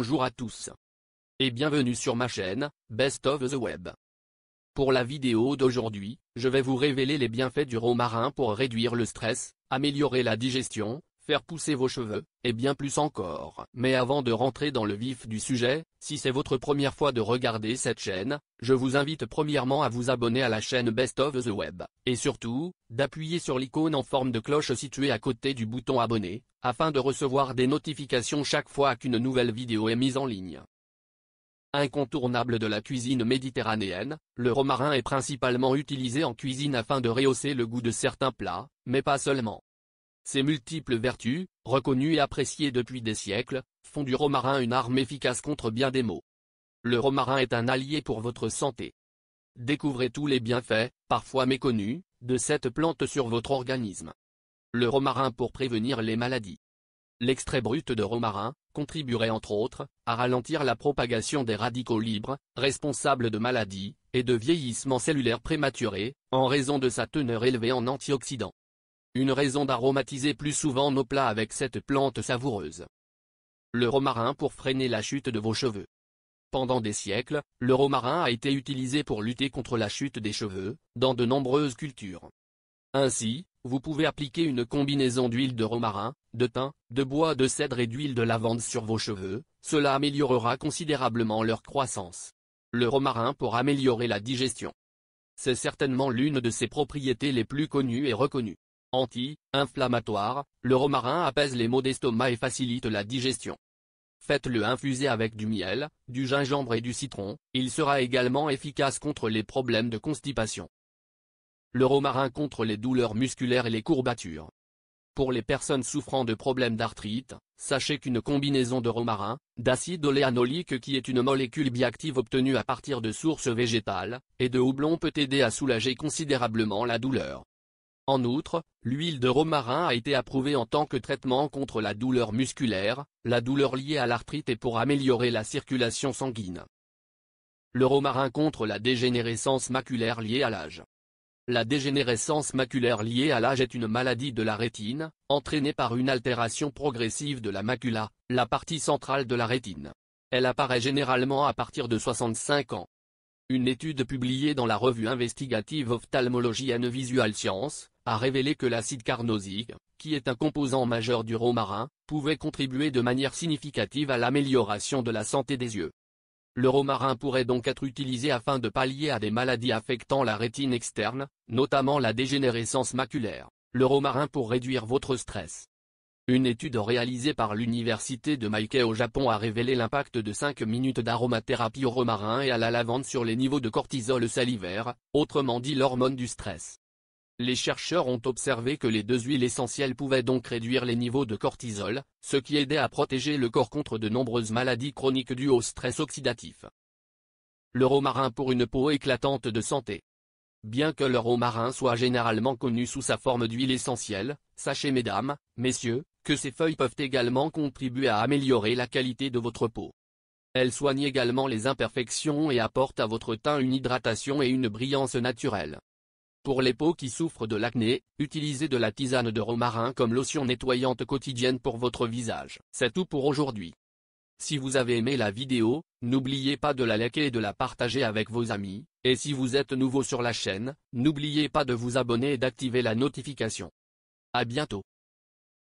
Bonjour à tous. Et bienvenue sur ma chaîne, Best of the Web. Pour la vidéo d'aujourd'hui, je vais vous révéler les bienfaits du romarin pour réduire le stress, améliorer la digestion, faire pousser vos cheveux, et bien plus encore. Mais avant de rentrer dans le vif du sujet, si c'est votre première fois de regarder cette chaîne, je vous invite premièrement à vous abonner à la chaîne Best of the Web, et surtout, d'appuyer sur l'icône en forme de cloche située à côté du bouton abonner, afin de recevoir des notifications chaque fois qu'une nouvelle vidéo est mise en ligne. Incontournable de la cuisine méditerranéenne, le romarin est principalement utilisé en cuisine afin de rehausser le goût de certains plats, mais pas seulement. Ses multiples vertus, reconnues et appréciées depuis des siècles, font du romarin une arme efficace contre bien des maux. Le romarin est un allié pour votre santé. Découvrez tous les bienfaits, parfois méconnus, de cette plante sur votre organisme. Le romarin pour prévenir les maladies. L'extrait brut de romarin contribuerait entre autres à ralentir la propagation des radicaux libres, responsables de maladies et de vieillissement cellulaire prématuré, en raison de sa teneur élevée en antioxydants. Une raison d'aromatiser plus souvent nos plats avec cette plante savoureuse. Le romarin pour freiner la chute de vos cheveux. Pendant des siècles, le romarin a été utilisé pour lutter contre la chute des cheveux, dans de nombreuses cultures. Ainsi, vous pouvez appliquer une combinaison d'huile de romarin, de thym, de bois de cèdre et d'huile de lavande sur vos cheveux, cela améliorera considérablement leur croissance. Le romarin pour améliorer la digestion. C'est certainement l'une de ses propriétés les plus connues et reconnues. Anti-inflammatoire, le romarin apaise les maux d'estomac et facilite la digestion. Faites-le infuser avec du miel, du gingembre et du citron, il sera également efficace contre les problèmes de constipation. Le romarin contre les douleurs musculaires et les courbatures. Pour les personnes souffrant de problèmes d'arthrite, sachez qu'une combinaison de romarin, d'acide oléanolique qui est une molécule bioactive obtenue à partir de sources végétales, et de houblon peut aider à soulager considérablement la douleur. En outre, l'huile de romarin a été approuvée en tant que traitement contre la douleur musculaire, la douleur liée à l'arthrite et pour améliorer la circulation sanguine. Le romarin contre la dégénérescence maculaire liée à l'âge. La dégénérescence maculaire liée à l'âge est une maladie de la rétine, entraînée par une altération progressive de la macula, la partie centrale de la rétine. Elle apparaît généralement à partir de 65 ans. Une étude publiée dans la revue investigative Ophthalmology and Visual Science, a révélé que l'acide carnosique, qui est un composant majeur du romarin, pouvait contribuer de manière significative à l'amélioration de la santé des yeux. Le romarin pourrait donc être utilisé afin de pallier à des maladies affectant la rétine externe, notamment la dégénérescence maculaire. Le romarin pour réduire votre stress. Une étude réalisée par l'université de Meikei au Japon a révélé l'impact de 5 minutes d'aromathérapie au romarin et à la lavande sur les niveaux de cortisol salivaire, autrement dit l'hormone du stress. Les chercheurs ont observé que les deux huiles essentielles pouvaient donc réduire les niveaux de cortisol, ce qui aidait à protéger le corps contre de nombreuses maladies chroniques dues au stress oxydatif. Le romarin pour une peau éclatante de santé. Bien que le romarin soit généralement connu sous sa forme d'huile essentielle, sachez mesdames, messieurs, que ses feuilles peuvent également contribuer à améliorer la qualité de votre peau. Elles soignent également les imperfections et apportent à votre teint une hydratation et une brillance naturelle. Pour les peaux qui souffrent de l'acné, utilisez de la tisane de romarin comme lotion nettoyante quotidienne pour votre visage. C'est tout pour aujourd'hui. Si vous avez aimé la vidéo, n'oubliez pas de la liker et de la partager avec vos amis, et si vous êtes nouveau sur la chaîne, n'oubliez pas de vous abonner et d'activer la notification. À bientôt.